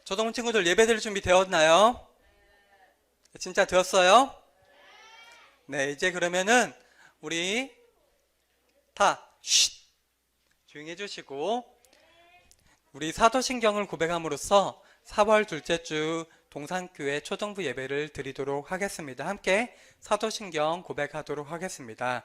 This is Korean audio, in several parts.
초등 친구들 예배 드릴 준비 되었나요? 진짜 되었어요? 네, 이제 그러면은 우리 다 조용히 해주시고 우리 사도신경을 고백함으로써 4월 둘째 주 동산교회 초등부 예배를 드리도록 하겠습니다. 함께 사도신경 고백하도록 하겠습니다.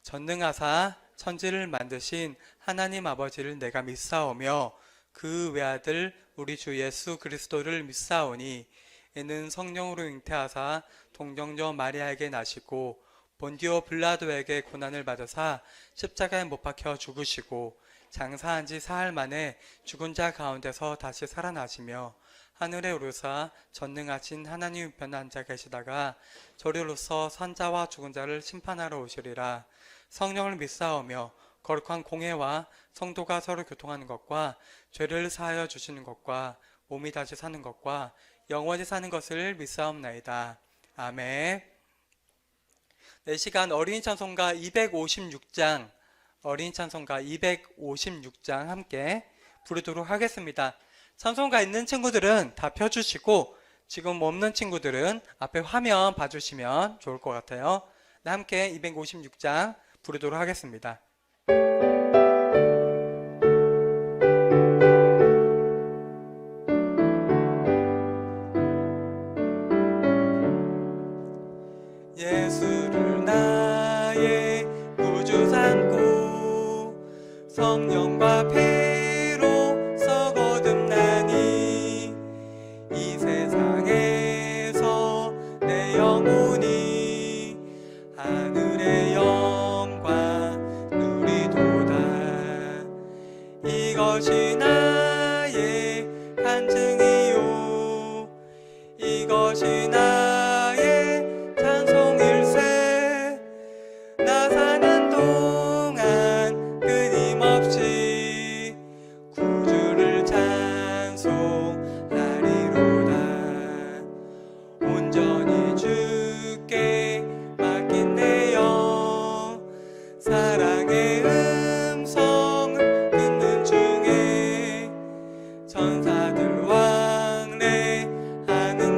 전능하사 천지를 만드신 하나님 아버지를 내가 믿사오며 그 외아들 우리 주 예수 그리스도를 믿사오니 이는 성령으로 잉태하사 동정녀 마리아에게 나시고 본디오 빌라도에게 고난을 받으사 십자가에 못 박혀 죽으시고 장사한 지 사흘 만에 죽은 자 가운데서 다시 살아나시며 하늘에 오르사 전능하신 하나님 우편에 앉아 계시다가 저리로서 산자와 죽은 자를 심판하러 오시리라. 성령을 믿사오며 거룩한 공회와 성도가 서로 교통하는 것과 죄를 사하여 주시는 것과 몸이 다시 사는 것과 영원히 사는 것을 믿사옵나이다. 아멘. 네, 시간 어린이 찬송가 256장 어린이 찬송가 256장 함께 부르도록 하겠습니다. 찬송가 있는 친구들은 다 펴주시고 지금 없는 친구들은 앞에 화면 봐주시면 좋을 것 같아요. 네, 함께 256장 부르도록 하겠습니다. 예수를 나의 구주 삼고 성령과 피로써 거듭나니 이 세상에서 내 영혼이 하늘의 영광 누리도다. 이것이 나의 간증이요 이것이 나의 찬송일세. 나 사는 동안 끊임없이 구주를 찬송하리로다. 온전히 주께 맡긴 내 영 사랑의 음성을 듣는 중에 천사들 왕래하는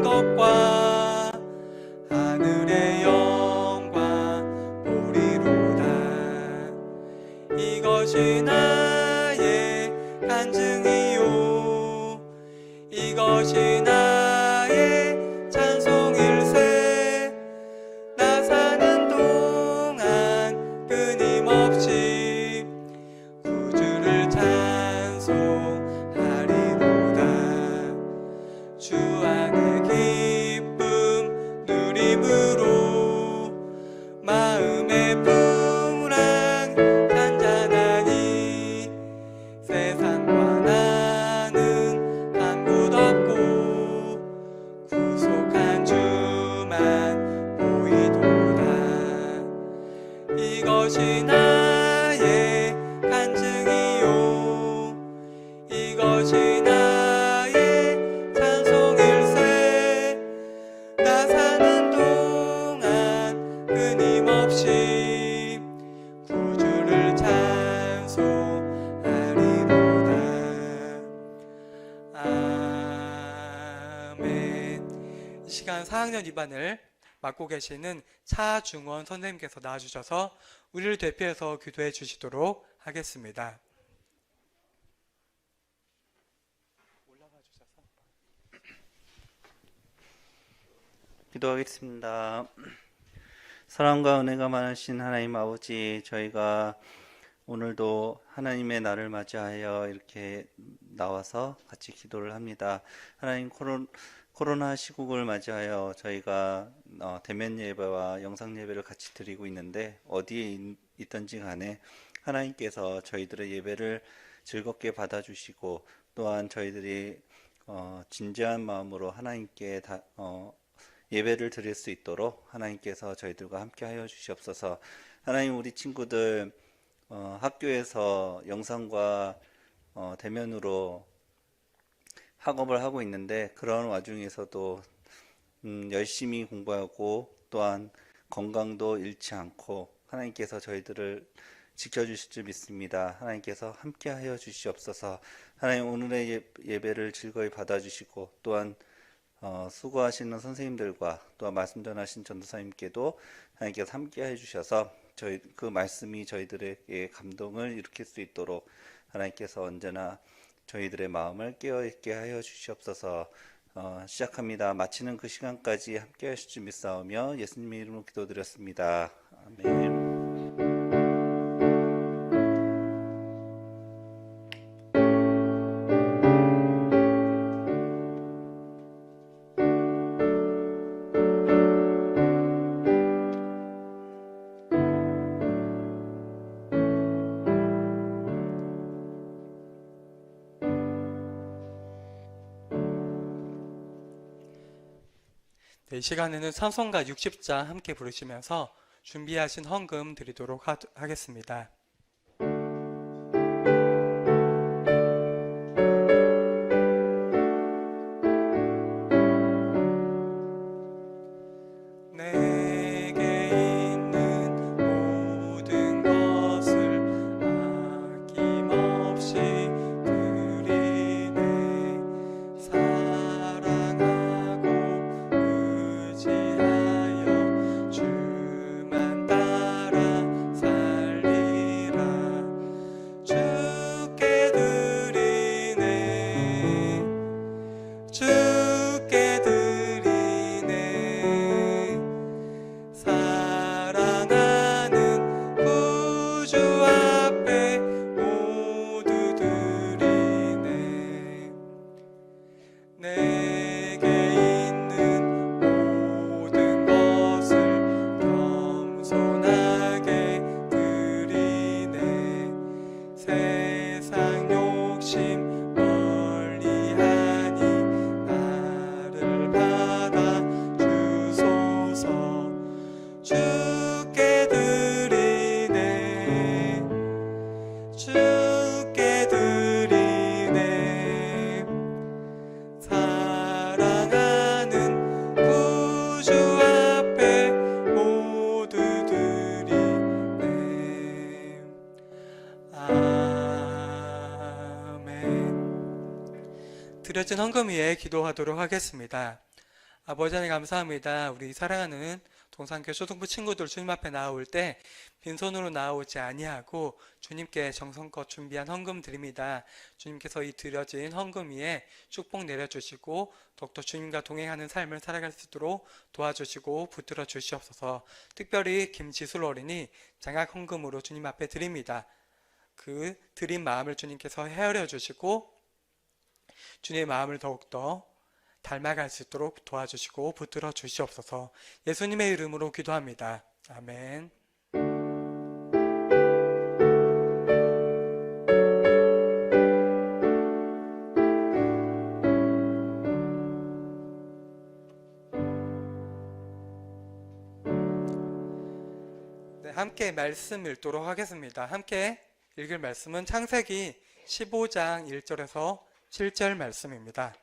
것과 하늘의 영광 보리로다. 이것이 나의 간증이요 이것이 나의 찬송일세. 나 사는 동안 끊임없이 구주를 찬송하리로다. 주 안의 기쁨 누림으로 마음의 풍랑 잔잔하니 세상과 나는 한 곳 없고 구속한 주만 보이도다. 이것이 나의 간증이요 이것이 나의 찬송일세. 나 사는 동안 끊임없이 구주를 찬송하리로다. 아멘. 이 시간 4학년 2반을 맡고 계시는 차중원 선생님께서 나와주셔서 우리를 대표해서 기도해 주시도록 하겠습니다. 기도하겠습니다. 사랑과 은혜가 많으신 하나님 아버지, 저희가 오늘도 하나님의 날을 맞이하여 이렇게 나와서 같이 기도를 합니다. 하나님, 코로나 시국을 맞이하여 저희가 대면 예배와 영상 예배를 같이 드리고 있는데 어디에 있든지 간에 하나님께서 저희들의 예배를 즐겁게 받아주시고 또한 저희들이 진지한 마음으로 하나님께 예배를 드릴 수 있도록 하나님께서 저희들과 함께 하여 주시옵소서. 하나님, 우리 친구들 학교에서 영상과 대면으로 학업을 하고 있는데 그런 와중에서도 열심히 공부하고 또한 건강도 잃지 않고 하나님께서 저희들을 지켜주실 줄 믿습니다. 하나님께서 함께하여 주시옵소서. 하나님 오늘의 예배를 즐거이 받아주시고 또한 수고하시는 선생님들과 또한 말씀 전하신 전도사님께도 하나님께서 함께해 주셔서 저희 그 말씀이 저희들에게 감동을 일으킬 수 있도록 하나님께서 언제나 저희들의 마음을 깨어있게 하여 주시옵소서. 시작합니다. 마치는 그 시간까지 함께 하실 줄 믿사오며 예수님의 이름으로 기도드렸습니다. 아멘. 네, 이 시간에는 찬송가 60장 함께 부르시면서 준비하신 헌금 드리도록 하겠습니다. 내게 있는 모든 것을 아낌없이 드리네. 사랑하고 의지하여 주만 따라 살리라. 주께 드리네. 주께 드리네. 사랑하는 구주 앞에 모두 드리네. 내게 있는 모든 것을 겸손하게 드리네. 세상 욕심 멀리하니 나를 받아 주소서. 주께 드리네. 주께 드리네. 사랑하는 구주 앞에 모두 드리네. 아멘. 드려진 헌금 위에 기도하도록 하겠습니다. 아버지 하나님 감사합니다. 우리 사랑하는 동산교회 초등부 친구들 주님 앞에 나올 때 빈손으로 나오지 아니하고 주님께 정성껏 준비한 헌금 드립니다. 주님께서 이 드려진 헌금 위에 축복 내려주시고 더욱더 주님과 동행하는 삶을 살아갈 수 있도록 도와주시고 붙들어 주시옵소서. 특별히 김지술 어린이 장학 헌금으로 주님 앞에 드립니다. 그 드린 마음을 주님께서 헤아려 주시고 주님의 마음을 더욱더 닮아갈 수 있도록 도와주시고 붙들어 주시옵소서. 예수님의 이름으로 기도합니다. 아멘. 네, 함께 말씀 읽도록 하겠습니다. 함께 읽을 말씀은 창세기 15장 1절에서 7절 말씀입니다.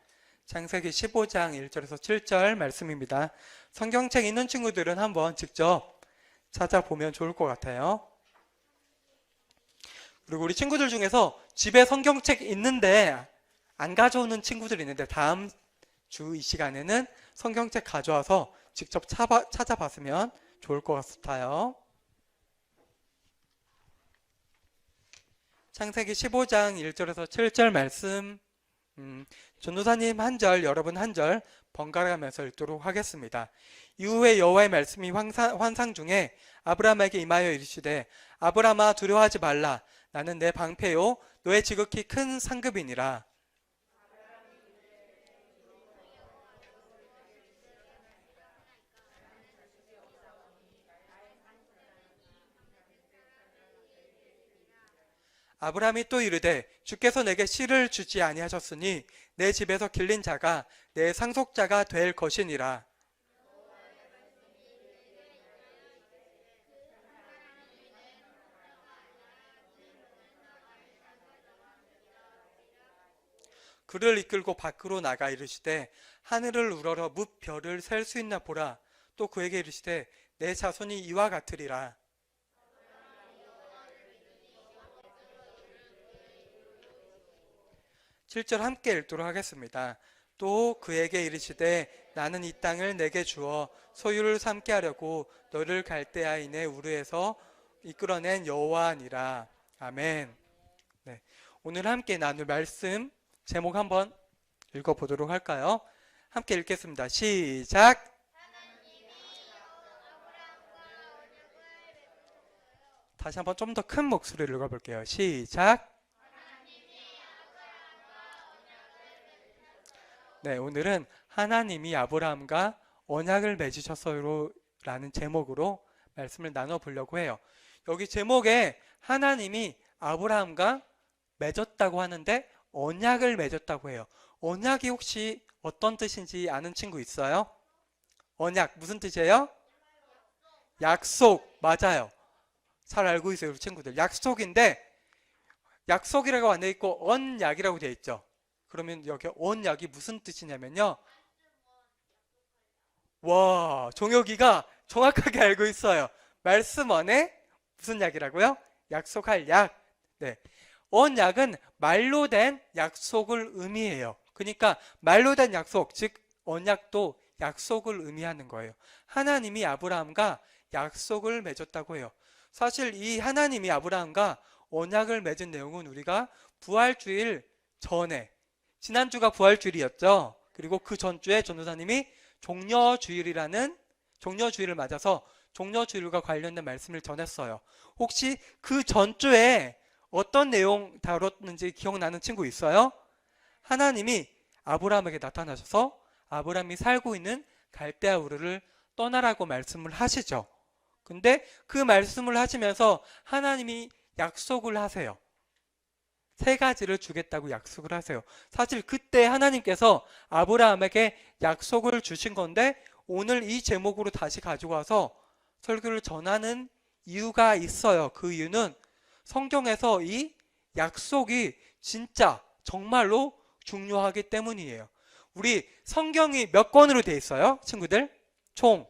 창세기 15장 1절에서 7절 말씀입니다. 성경책 있는 친구들은 한번 직접 찾아보면 좋을 것 같아요. 그리고 우리 친구들 중에서 집에 성경책 있는데 안 가져오는 친구들이 있는데 다음 주 이 시간에는 성경책 가져와서 직접 찾아봤으면 좋을 것 같아요. 창세기 15장 1절에서 7절 말씀 전도사님 한 절, 여러분 한 절 번갈아가면서 읽도록 하겠습니다. 이후에 여호와의 말씀이 환상 중에 아브라함에게 임하여 이르시되 아브라함아 두려워하지 말라. 나는 내 방패요 너의 지극히 큰 상급이니라. 아브라함이 또 이르되 주께서 내게 씨를 주지 아니하셨으니 내 집에서 길린 자가 내 상속자가 될 것이니라. 그를 이끌고 밖으로 나가 이르시되 하늘을 우러러 뭇 별을 셀 수 있나 보라. 또 그에게 이르시되 내 자손이 이와 같으리라. 7절 함께 읽도록 하겠습니다. 또 그에게 이르시되 나는 이 땅을 내게 주어 소유를 삼게 하려고 너를 갈대아인의 우르에서 이끌어낸 여호와니라. 아멘. 네, 오늘 함께 나눌 말씀 제목 한번 읽어보도록 할까요? 함께 읽겠습니다. 시작. 다시 한번 좀 더 큰 목소리로 읽어볼게요. 시작. 네, 오늘은 하나님이 아브라함과 언약을 맺으셨어요 라는 제목으로 말씀을 나눠보려고 해요. 여기 제목에 하나님이 아브라함과 맺었다고 하는데 언약을 맺었다고 해요. 언약이 혹시 어떤 뜻인지 아는 친구 있어요? 언약 무슨 뜻이에요? 약속. 맞아요. 잘 알고 있어요, 우리 친구들. 약속인데 약속이라고 안 돼 있고 언약이라고 돼 있죠. 그러면 여기 언약이 무슨 뜻이냐면요. 와, 종혁이가 정확하게 알고 있어요. 말씀 안에 무슨 약이라고요? 약속할 약. 네. 언약은 말로 된 약속을 의미해요. 그러니까 말로 된 약속, 즉 언약도 약속을 의미하는 거예요. 하나님이 아브라함과 약속을 맺었다고 해요. 사실 이 하나님이 아브라함과 언약을 맺은 내용은 우리가 부활주일 전에, 지난주가 부활주일이었죠. 그리고 그 전주에 전도사님이 종려주일을 맞아서 종려주일과 관련된 말씀을 전했어요. 혹시 그 전주에 어떤 내용 다뤘는지 기억나는 친구 있어요? 하나님이 아브라함에게 나타나셔서 아브라함이 살고 있는 갈대아 우르를 떠나라고 말씀을 하시죠. 근데 그 말씀을 하시면서 하나님이 약속을 하세요. 3가지를 주겠다고 약속을 하세요. 사실 그때 하나님께서 아브라함에게 약속을 주신 건데 오늘 이 제목으로 다시 가지고 와서 설교를 전하는 이유가 있어요. 그 이유는 성경에서 이 약속이 진짜 정말로 중요하기 때문이에요. 우리 성경이 몇 권으로 돼 있어요? 친구들? 총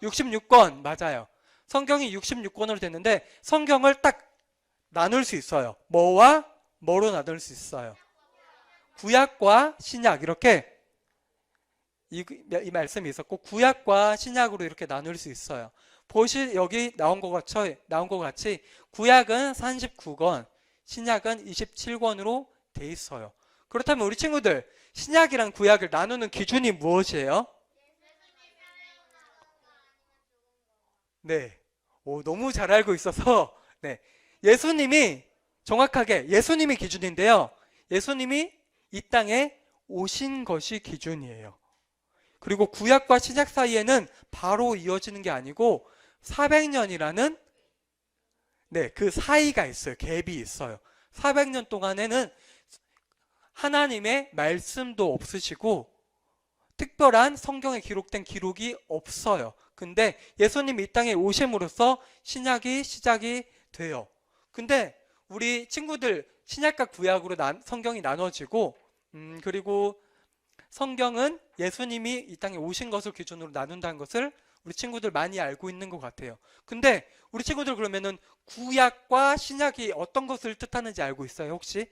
66권. 맞아요. 성경이 66권으로 됐는데 성경을 딱 나눌 수 있어요. 뭐와 뭐로 나눌 수 있어요? 구약과 신약. 이렇게 이 말씀이 있었고 구약과 신약으로 이렇게 나눌 수 있어요. 여기 나온 것 같이 구약은 39권, 신약은 27권으로 돼 있어요. 그렇다면 우리 친구들, 신약이랑 구약을 나누는 기준이 무엇이에요? 네. 오, 너무 잘 알고 있어서 네. 정확하게 예수님이 기준인데요. 예수님이 이 땅에 오신 것이 기준이에요. 그리고 구약과 신약 사이에는 바로 이어지는 게 아니고 400년이라는 그 사이가 있어요. 갭이 있어요. 400년 동안에는 하나님의 말씀도 없으시고 특별한 성경에 기록된 기록이 없어요. 근데 예수님이 이 땅에 오심으로써 신약이 시작이 돼요. 근데 우리 친구들 신약과 구약으로 성경이 나눠지고 그리고 성경은 예수님이 이 땅에 오신 것을 기준으로 나눈다는 것을 우리 친구들 많이 알고 있는 것 같아요. 근데 우리 친구들 그러면은 구약과 신약이 어떤 것을 뜻하는지 알고 있어요, 혹시?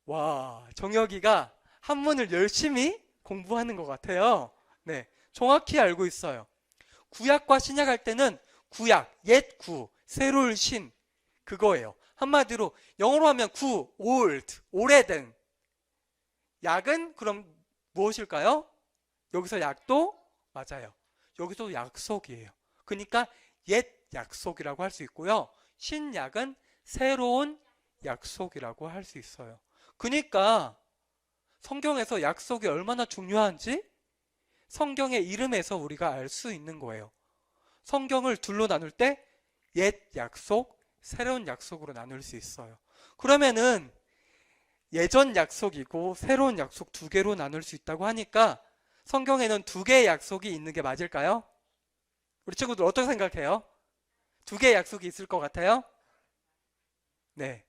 와, 정혁이가 한문을 열심히 공부하는 것 같아요. 네, 정확히 알고 있어요. 구약과 신약 할 때는 구약, 옛 구, 새로운 신, 그거예요. 한마디로 영어로 하면 구, old, 오래된. 약은 그럼 무엇일까요? 여기서 약도 맞아요. 여기서 약속이에요. 그러니까 옛 약속이라고 할 수 있고요. 신약은 새로운 약속이라고 할 수 있어요. 그러니까 성경에서 약속이 얼마나 중요한지 성경의 이름에서 우리가 알 수 있는 거예요. 성경을 둘로 나눌 때 옛 약속, 새로운 약속으로 나눌 수 있어요. 그러면은 예전 약속이고 새로운 약속 2개로 나눌 수 있다고 하니까 성경에는 2개의 약속이 있는 게 맞을까요? 우리 친구들 어떻게 생각해요? 2개의 약속이 있을 것 같아요? 네.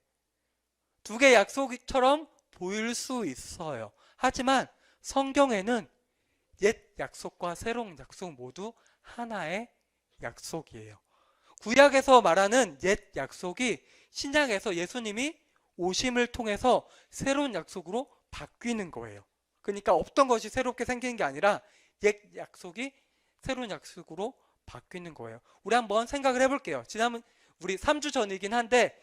2개의 약속처럼 보일 수 있어요. 하지만 성경에는 옛 약속과 새로운 약속 모두 하나의 약속이에요. 구약에서 말하는 옛 약속이 신약에서 예수님이 오심을 통해서 새로운 약속으로 바뀌는 거예요. 그러니까 없던 것이 새롭게 생기는 게 아니라 옛 약속이 새로운 약속으로 바뀌는 거예요. 우리 한번 생각을 해볼게요. 지난 우리 3주 전이긴 한데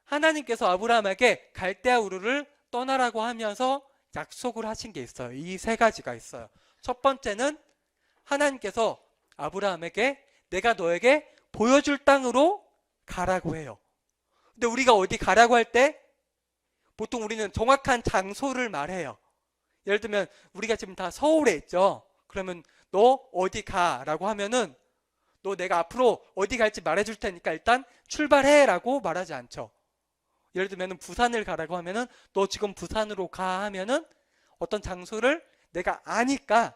하나님께서 아브라함에게 갈대아 우르를 떠나라고 하면서 약속을 하신 게 있어요. 이 세 가지가 있어요. 첫 번째는 하나님께서 아브라함에게 내가 너에게 보여줄 땅으로 가라고 해요. 근데 우리가 어디 가라고 할 때 보통 우리는 정확한 장소를 말해요. 예를 들면 우리가 지금 다 서울에 있죠. 그러면 너 어디 가라고 하면은 너 내가 앞으로 어디 갈지 말해줄 테니까 일단 출발해 라고 말하지 않죠. 예를 들면 부산을 가라고 하면은 너 지금 부산으로 가 하면은 어떤 장소를 내가 아니까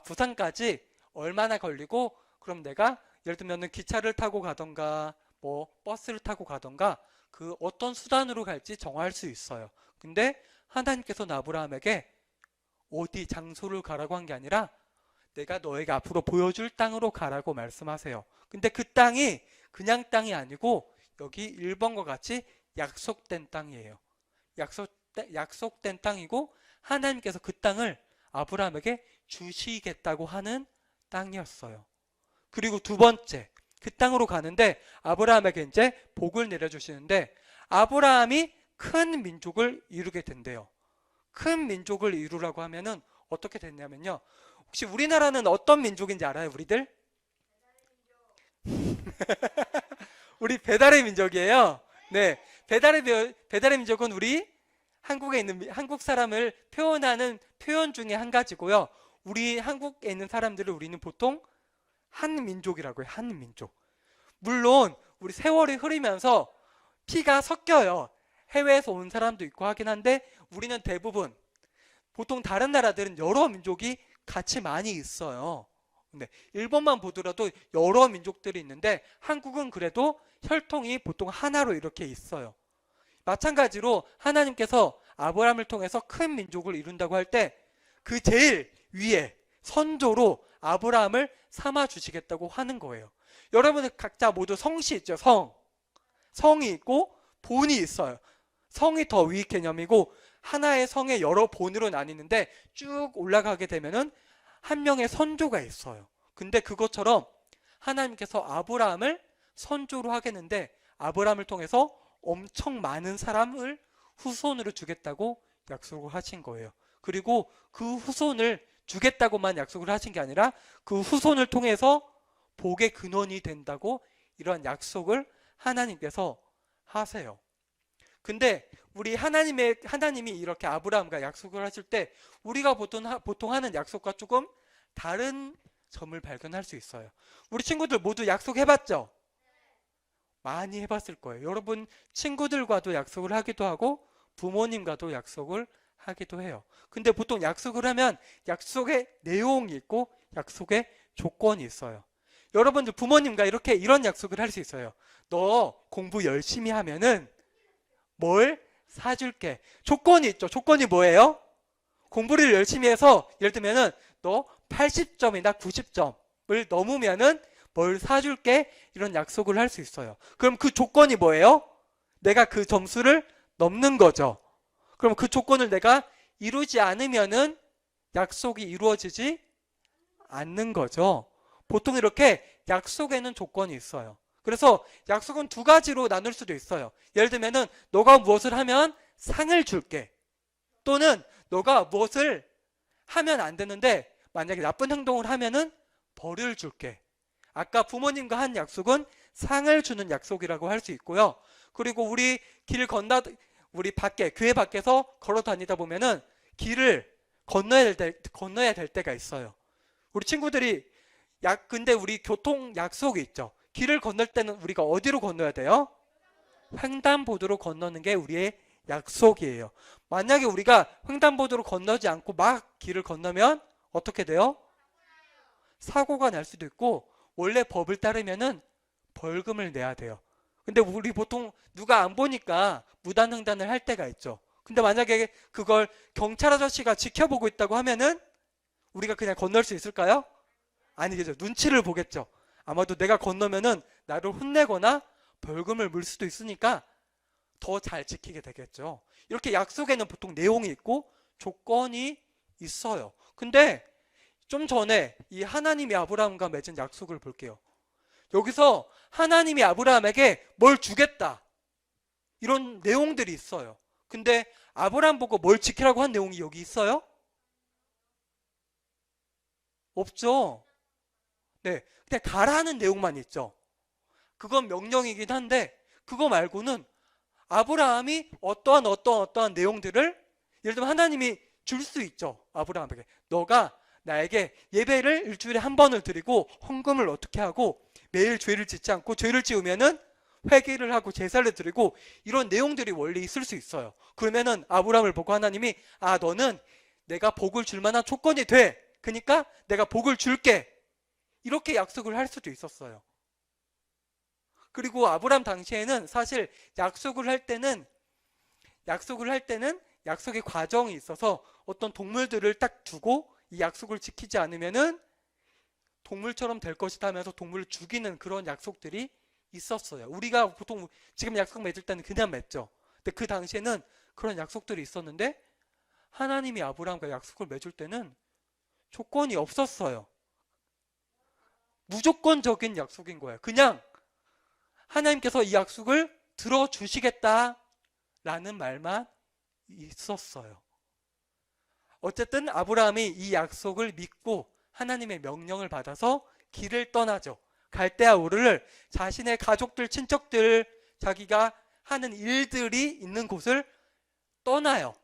부산까지 얼마나 걸리고 그럼 내가 예를 들면 기차를 타고 가던가 뭐 버스를 타고 가던가 그 어떤 수단으로 갈지 정할 수 있어요. 근데 하나님께서는 아브라함에게 어디 장소를 가라고 한 게 아니라 내가 너에게 앞으로 보여줄 땅으로 가라고 말씀하세요. 근데 그 땅이 그냥 땅이 아니고 여기 1번과 같이 약속된 땅이에요. 약속된 땅이고 하나님께서 그 땅을 아브라함에게 주시겠다고 하는 땅이었어요. 그리고 두 번째, 그 땅으로 가는데 아브라함에게 이제 복을 내려주시는데 아브라함이 큰 민족을 이루게 된대요. 큰 민족을 이루라고 하면은 어떻게 됐냐면요. 혹시 우리나라는 어떤 민족인지 알아요, 우리들? 우리 배달의 민족이에요. 네, 배달의 민족은 우리 한국에 있는 한국 사람을 표현하는 표현 중에 한 가지고요. 우리 한국에 있는 사람들을 우리는 보통 한민족이라고 해요. 한민족. 물론 우리 세월이 흐르면서 피가 섞여요. 해외에서 온 사람도 있고 하긴 한데 우리는 대부분 보통 다른 나라들은 여러 민족이 같이 많이 있어요. 근데 일본만 보더라도 여러 민족들이 있는데 한국은 그래도 혈통이 보통 하나로 이렇게 있어요. 마찬가지로 하나님께서 아브라함을 통해서 큰 민족을 이룬다고 할 때 그 제일 위에 선조로 아브라함을 삼아 주시겠다고 하는 거예요. 여러분 각자 모두 성씨 있죠. 성이 있고 본이 있어요. 성이 더 위 개념이고 하나의 성에 여러 본으로 나뉘는데 쭉 올라가게 되면은 한 명의 선조가 있어요. 근데 그것처럼 하나님께서 아브라함을 선조로 하겠는데 아브라함을 통해서 엄청 많은 사람을 후손으로 주겠다고 약속을 하신 거예요. 그리고 그 후손을 주겠다고만 약속을 하신 게 아니라 그 후손을 통해서 복의 근원이 된다고 이러한 약속을 하나님께서 하세요. 근데 우리 하나님이 이렇게 아브라함과 약속을 하실 때 우리가 보통 하는 약속과 조금 다른 점을 발견할 수 있어요. 우리 친구들 모두 약속해봤죠? 많이 해봤을 거예요. 여러분 친구들과도 약속을 하기도 하고 부모님과도 약속을 하기도 해요. 근데 보통 약속을 하면 약속의 내용이 있고 약속의 조건이 있어요. 여러분들 부모님과 이런 약속을 할 수 있어요. 너 공부 열심히 하면은 뭘 사줄게. 조건이 있죠. 조건이 뭐예요? 공부를 열심히 해서 예를 들면은 너 80점이나 90점을 넘으면은 뭘 사줄게. 이런 약속을 할 수 있어요. 그럼 그 조건이 뭐예요? 내가 그 점수를 넘는 거죠. 그럼 그 조건을 내가 이루지 않으면은 약속이 이루어지지 않는 거죠. 보통 이렇게 약속에는 조건이 있어요. 그래서 약속은 두 가지로 나눌 수도 있어요. 예를 들면은 너가 무엇을 하면 상을 줄게. 또는 너가 무엇을 하면 안 되는데 만약에 나쁜 행동을 하면은 벌을 줄게. 아까 부모님과 한 약속은 상을 주는 약속이라고 할 수 있고요. 그리고 우리 우리 교회 밖에서 걸어 다니다 보면은 길을 건너야 될 때가 있어요. 우리 친구들이 근데 우리 교통 약속이 있죠. 길을 건널 때는 우리가 어디로 건너야 돼요? 횡단보도로 건너는 게 우리의 약속이에요. 만약에 우리가 횡단보도로 건너지 않고 막 길을 건너면 어떻게 돼요? 사고가 날 수도 있고 원래 법을 따르면은 벌금을 내야 돼요. 근데 우리 보통 누가 안 보니까 무단횡단을 할 때가 있죠. 근데 만약에 그걸 경찰 아저씨가 지켜보고 있다고 하면은 우리가 그냥 건널 수 있을까요? 아니겠죠. 눈치를 보겠죠. 아마도 내가 건너면은 나를 혼내거나 벌금을 물 수도 있으니까 더 잘 지키게 되겠죠. 이렇게 약속에는 보통 내용이 있고 조건이 있어요. 근데 좀 전에 이 하나님이 아브라함과 맺은 약속을 볼게요. 여기서 하나님이 아브라함에게 뭘 주겠다, 이런 내용들이 있어요. 근데 아브라함 보고 뭘 지키라고 한 내용이 여기 있어요? 없죠. 네, 그냥 가라는 내용만 있죠. 그건 명령이긴 한데 그거 말고는 아브라함이 어떠한 내용들을, 예를 들면 하나님이 줄 수 있죠. 아브라함에게 너가 나에게 예배를 일주일에 한 번을 드리고 헌금을 어떻게 하고 매일 죄를 짓지 않고 죄를 지으면은 회개를 하고 제사를 드리고, 이런 내용들이 원래 있을 수 있어요. 그러면은 아브라함을 보고 하나님이 너는 내가 복을 줄 만한 조건이 돼. 그러니까 내가 복을 줄게. 이렇게 약속을 할 수도 있었어요. 그리고 아브라함 당시에는 사실 약속을 할 때는 약속의 과정이 있어서 어떤 동물들을 딱 두고 이 약속을 지키지 않으면은 동물처럼 될 것이다 하면서 동물을 죽이는 그런 약속들이 있었어요. 우리가 보통 지금 약속 맺을 때는 그냥 맺죠. 근데 그 당시에는 그런 약속들이 있었는데 하나님이 아브라함과 약속을 맺을 때는 조건이 없었어요. 무조건적인 약속인 거예요. 그냥 하나님께서 이 약속을 들어주시겠다라는 말만 있었어요. 어쨌든 아브라함이 이 약속을 믿고 하나님의 명령을 받아서 길을 떠나죠. 갈대아 우르를, 자신의 가족들, 친척들, 자기가 하는 일들이 있는 곳을 떠나요.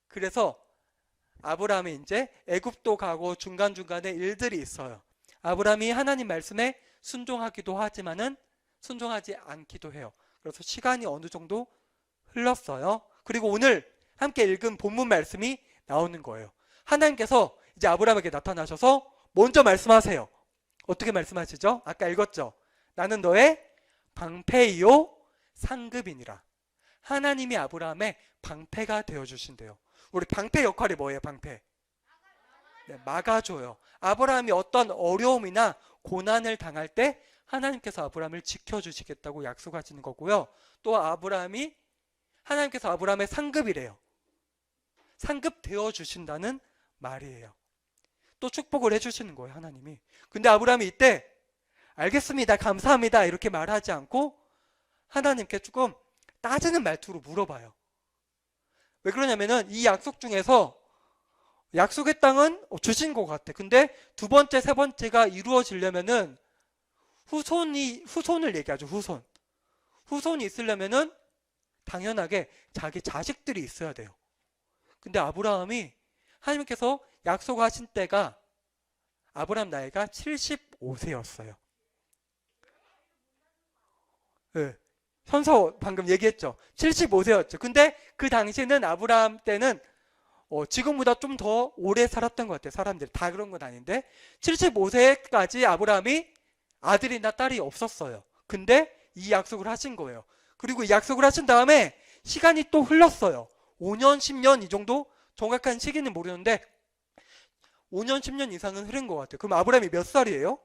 그래서 아브라함이 이제 애굽도 가고 중간중간에 일들이 있어요. 아브라함이 하나님 말씀에 순종하기도 하지만은 순종하지 않기도 해요. 그래서 시간이 어느 정도 흘렀어요. 그리고 오늘 함께 읽은 본문 말씀이 나오는 거예요. 하나님께서 이제 아브라함에게 나타나셔서 먼저 말씀하세요. 어떻게 말씀하시죠? 아까 읽었죠? 나는 너의 방패이요 상급이니라. 하나님이 아브라함의 방패가 되어주신대요. 우리 방패 역할이 뭐예요? 방패. 네, 막아줘요. 아브라함이 어떤 어려움이나 고난을 당할 때 하나님께서 아브라함을 지켜주시겠다고 약속하시는 거고요. 또 하나님께서 아브라함의 상급이래요. 상급 되어주신다는 말이에요. 또 축복을 해주시는 거예요, 하나님이. 근데 아브라함이 이때 알겠습니다, 감사합니다 이렇게 말하지 않고 하나님께 조금 따지는 말투로 물어봐요. 왜 그러냐면은 이 약속 중에서 약속의 땅은 주신 것 같아. 근데 두 번째, 세 번째가 이루어지려면은 후손을 얘기하죠. 후손이 있으려면은 당연하게 자기 자식들이 있어야 돼요. 근데 아브라함이, 하나님께서 약속하신 때가 아브라함 나이가 75세였어요. 네. 현서 방금 얘기했죠. 75세였죠. 근데 그 당시에는 아브라함 때는 지금보다 좀 더 오래 살았던 것 같아요. 사람들이 다 그런 건 아닌데 75세까지 아브라함이 아들이나 딸이 없었어요. 근데 이 약속을 하신 거예요. 그리고 이 약속을 하신 다음에 시간이 또 흘렀어요. 5년, 10년 이 정도? 정확한 시기는 모르는데 5년, 10년 이상은 흐른 것 같아요. 그럼 아브라함이 몇 살이에요?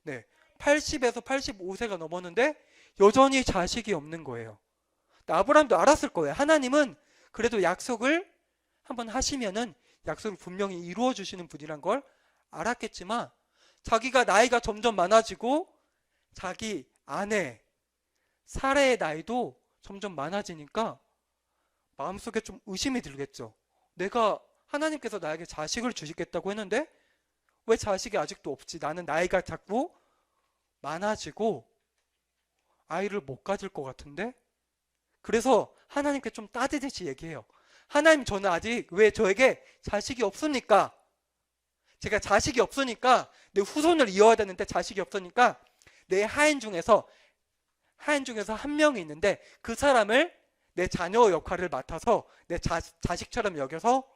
네, 80에서 85세가 넘었는데 여전히 자식이 없는 거예요. 아브라함도 알았을 거예요. 하나님은 그래도 약속을 한번 하시면은 약속을 분명히 이루어 주시는 분이란 걸 알았겠지만 자기가 나이가 점점 많아지고 자기 아내 사라의 나이도 점점 많아지니까 마음속에 좀 의심이 들겠죠. 내가, 하나님께서 나에게 자식을 주시겠다고 했는데 왜 자식이 아직도 없지? 나는 나이가 자꾸 많아지고 아이를 못 가질 것 같은데? 그래서 하나님께 좀 따지듯이 얘기해요. 하나님, 저는 아직 왜 저에게 자식이 없습니까? 제가 자식이 없으니까 내 후손을 이어야 되는데 자식이 없으니까 내 하인 중에서 한 명이 있는데 그 사람을 내 자녀 역할을 맡아서 내 자식처럼 여겨서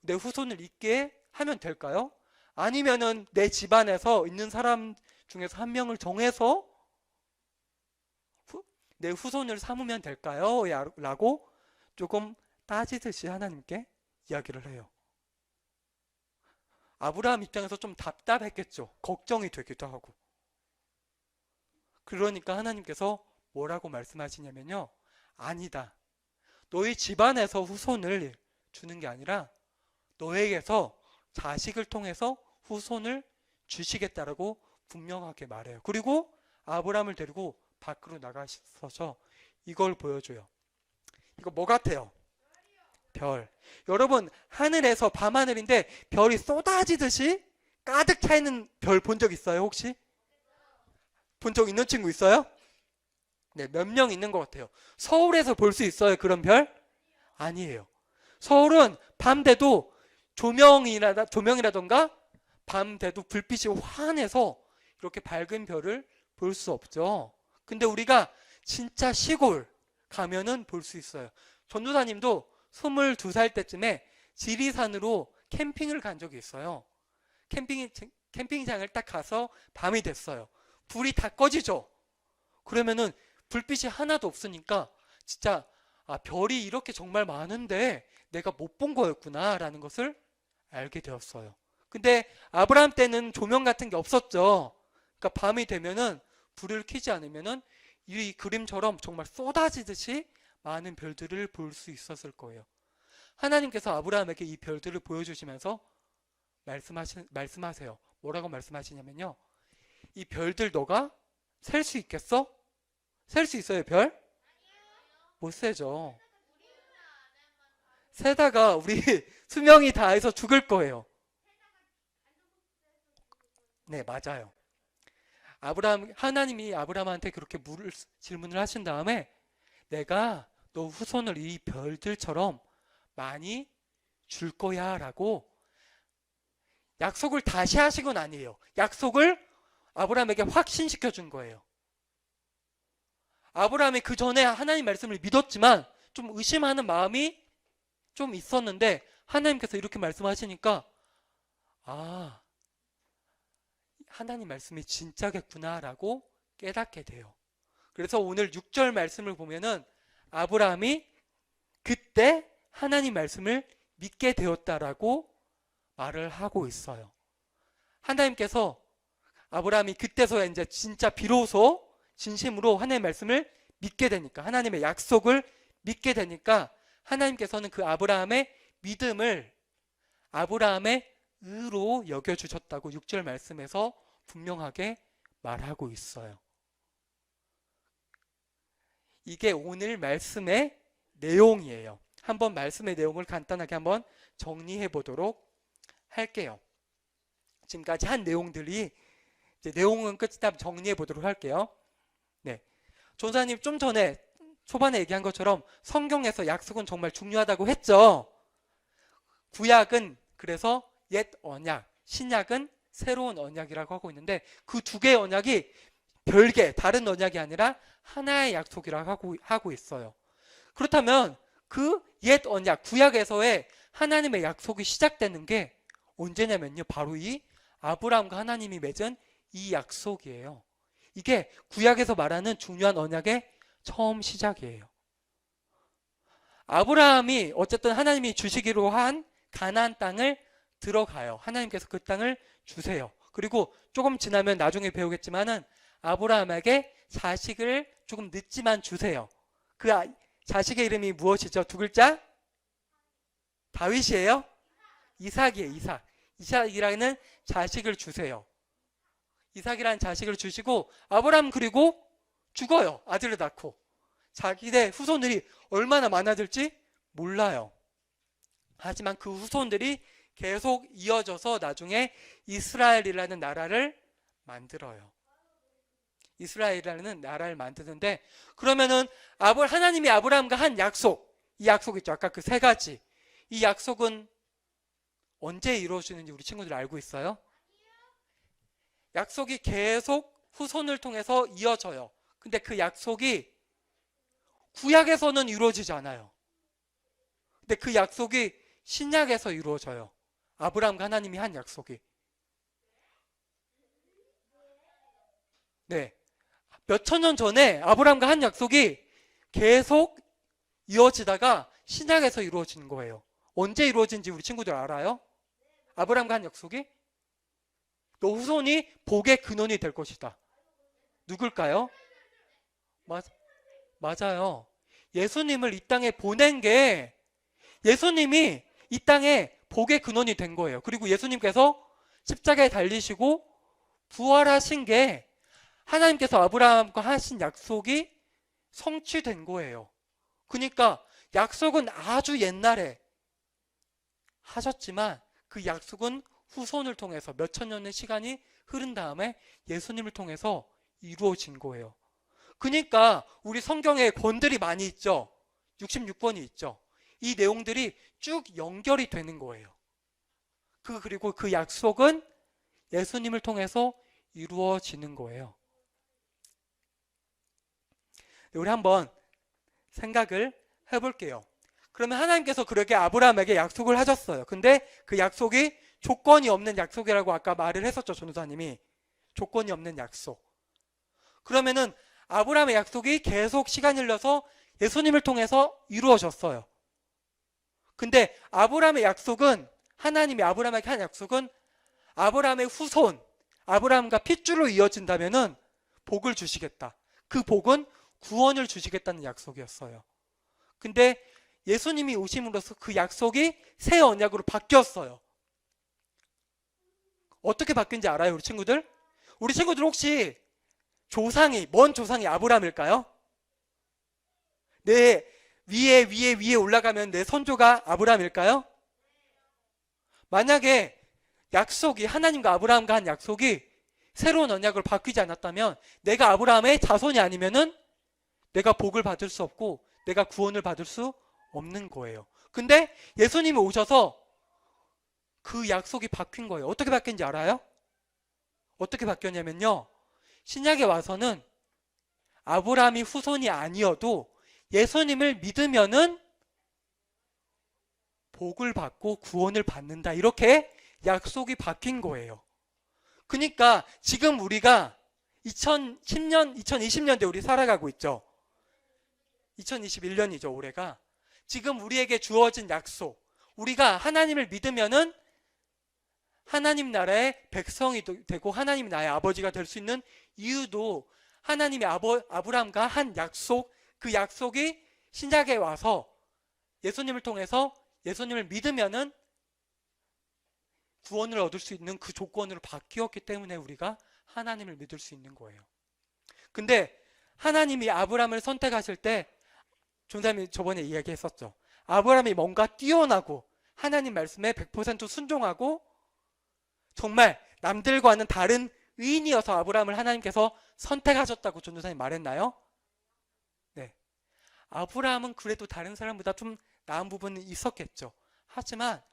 내 후손을 잇게 하면 될까요? 아니면은 내 집안에서 있는 사람 중에서 한 명을 정해서 내 후손을 삼으면 될까요? 라고 조금 따지듯이 하나님께 이야기를 해요. 아브라함 입장에서 좀 답답했겠죠. 걱정이 되기도 하고. 그러니까 하나님께서 뭐라고 말씀하시냐면요. 아니다. 너희 집안에서 후손을 주는 게 아니라 너에게서 자식을 통해서 후손을 주시겠다라고 분명하게 말해요. 그리고 아브라함을 데리고 밖으로 나가셔서 이걸 보여줘요. 이거 뭐 같아요? 별. 여러분, 하늘에서 밤하늘인데 별이 쏟아지듯이 가득 차 있는 별 본 적 있어요, 혹시? 본 적 있는 친구 있어요? 네, 몇 명 있는 것 같아요. 서울에서 볼 수 있어요, 그런 별? 아니에요. 서울은 밤 돼도 조명이라던가 밤 돼도 불빛이 환해서 이렇게 밝은 별을 볼 수 없죠. 근데 우리가 진짜 시골 가면은 볼 수 있어요. 전도사님도 22살 때쯤에 지리산으로 캠핑을 간 적이 있어요. 캠핑장을 딱 가서 밤이 됐어요. 불이 다 꺼지죠. 그러면은 불빛이 하나도 없으니까 진짜 별이 이렇게 정말 많은데 내가 못 본 거였구나 라는 것을 알게 되었어요. 근데 아브라함 때는 조명 같은 게 없었죠. 그러니까 밤이 되면은 불을 켜지 않으면은 이 그림처럼 정말 쏟아지듯이 많은 별들을 볼 수 있었을 거예요. 하나님께서 아브라함에게 이 별들을 보여주시면서 말씀하세요. 뭐라고 말씀하시냐면요. 이 별들 너가 셀 수 있겠어? 셀 수 있어요, 별? 못 세죠. 세다가 우리 수명이 다해서 죽을 거예요. 네, 맞아요. 하나님이 아브라함한테 그렇게 질문을 하신 다음에 내가 너 후손을 이 별들처럼 많이 줄 거야 라고 약속을 다시 하신 건 아니에요. 약속을 아브라함에게 확신시켜 준 거예요. 아브라함이 그 전에 하나님 말씀을 믿었지만 좀 의심하는 마음이 좀 있었는데 하나님께서 이렇게 말씀하시니까 하나님 말씀이 진짜겠구나라고 깨닫게 돼요. 그래서 오늘 6절 말씀을 보면은 아브라함이 그때 하나님 말씀을 믿게 되었다라고 말을 하고 있어요. 하나님께서 아브라함이 그때서야 이제 진짜 비로소 진심으로 하나님의 말씀을 믿게 되니까, 하나님의 약속을 믿게 되니까 하나님께서는 그 아브라함의 믿음을 아브라함의 의로 여겨주셨다고 6절 말씀에서 분명하게 말하고 있어요. 이게 오늘 말씀의 내용이에요. 한번 말씀의 내용을 간단하게 한번 정리해 보도록 할게요. 지금까지 한 내용들이 이제 내용은 끝이다 정리해 보도록 할게요. 네, 조사님 좀 전에 초반에 얘기한 것처럼 성경에서 약속은 정말 중요하다고 했죠. 구약은 그래서 옛 언약, 신약은 새로운 언약이라고 하고 있는데 그 두 개의 언약이 별개, 다른 언약이 아니라 하나의 약속이라고 하고 있어요. 그렇다면 그 옛 언약, 구약에서의 하나님의 약속이 시작되는 게 언제냐면요. 바로 이 아브라함과 하나님이 맺은 이 약속이에요. 이게 구약에서 말하는 중요한 언약의 처음 시작이에요. 아브라함이 어쨌든 하나님이 주시기로 한 가나안 땅을 들어가요. 하나님께서 그 땅을 주세요. 그리고 조금 지나면 나중에 배우겠지만은 아브라함에게 자식을 조금 늦지만 주세요. 그 자식의 이름이 무엇이죠? 두 글자? 다윗이에요? 이삭이에요. 이삭이라는 자식을 주세요. 이삭이라는 자식을 주시고 아브라함 그리고 죽어요. 아들을 낳고. 자기의 후손들이 얼마나 많아질지 몰라요. 하지만 그 후손들이 계속 이어져서 나중에 이스라엘이라는 나라를 만들어요. 이스라엘이라는 나라를 만드는데 그러면은 하나님이 아브라함과 한 약속, 이 약속 있죠. 아까 그 세 가지. 이 약속은 언제 이루어지는지 우리 친구들 알고 있어요? 약속이 계속 후손을 통해서 이어져요. 근데 그 약속이 구약에서는 이루어지지 않아요. 근데 그 약속이 신약에서 이루어져요. 아브라함과 하나님이 한 약속이. 네. 몇천 년 전에 아브라함과 한 약속이 계속 이어지다가 신약에서 이루어지는 거예요. 언제 이루어진지 우리 친구들 알아요? 아브라함과 한 약속이? 너 후손이 복의 근원이 될 것이다. 누굴까요? 맞아요. 예수님을 이 땅에 보낸 게 예수님이 이 땅에 복의 근원이 된 거예요. 그리고 예수님께서 십자가에 달리시고 부활하신 게 하나님께서 아브라함과 하신 약속이 성취된 거예요. 그러니까 약속은 아주 옛날에 하셨지만 그 약속은 후손을 통해서 몇천 년의 시간이 흐른 다음에 예수님을 통해서 이루어진 거예요. 그러니까 우리 성경에 권들이 많이 있죠. 66권이 있죠. 이 내용들이 쭉 연결이 되는 거예요. 그리고 그 약속은 예수님을 통해서 이루어지는 거예요. 우리 한번 생각을 해볼게요. 그러면 하나님께서 그렇게 아브라함에게 약속을 하셨어요. 근데 그 약속이 조건이 없는 약속이라고 아까 말을 했었죠, 전도사님이. 조건이 없는 약속. 그러면은 아브라함의 약속이 계속 시간이 흘러서 예수님을 통해서 이루어졌어요. 근데 아브라함의 약속은, 하나님이 아브라함에게 한 약속은 아브라함의 후손, 아브라함과 핏줄로 이어진다면은 복을 주시겠다. 그 복은 구원을 주시겠다는 약속이었어요. 근데 예수님이 오심으로써 그 약속이 새 언약으로 바뀌었어요. 어떻게 바뀐지 알아요, 우리 친구들? 우리 친구들 혹시 먼 조상이 아브라함일까요? 내 위에 올라가면 내 선조가 아브라함일까요? 만약에 약속이, 하나님과 아브라함과 한 약속이 새로운 언약으로 바뀌지 않았다면 내가 아브라함의 자손이 아니면은 내가 복을 받을 수 없고 내가 구원을 받을 수 없는 거예요. 근데 예수님이 오셔서 그 약속이 바뀐 거예요. 어떻게 바뀐지 알아요? 어떻게 바뀌었냐면요, 신약에 와서는 아브라함이 후손이 아니어도 예수님을 믿으면은 복을 받고 구원을 받는다, 이렇게 약속이 바뀐 거예요. 그러니까 지금 우리가 2010년, 2020년대 우리 살아가고 있죠. 2021년이죠, 올해가. 지금 우리에게 주어진 약속, 우리가 하나님을 믿으면은 하나님 나라의 백성이 되고 하나님이 나의 아버지가 될 수 있는 이유도 하나님이 아브라함과 한 약속, 그 약속이 신약에 와서 예수님을 통해서 예수님을 믿으면은 구원을 얻을 수 있는 그 조건으로 바뀌었기 때문에 우리가 하나님을 믿을 수 있는 거예요. 근데 하나님이 아브라함을 선택하실 때, 존사님이 저번에 이야기했었죠. 아브라함이 뭔가 뛰어나고 하나님 말씀에 100% 순종하고 정말 남들과는 다른 의인이어서 아브라함을 하나님께서 선택하셨다고 전도사님 말했나요? 네. 아브라함은 그래도 다른 사람보다 좀 나은 부분이 있었겠죠. 하지만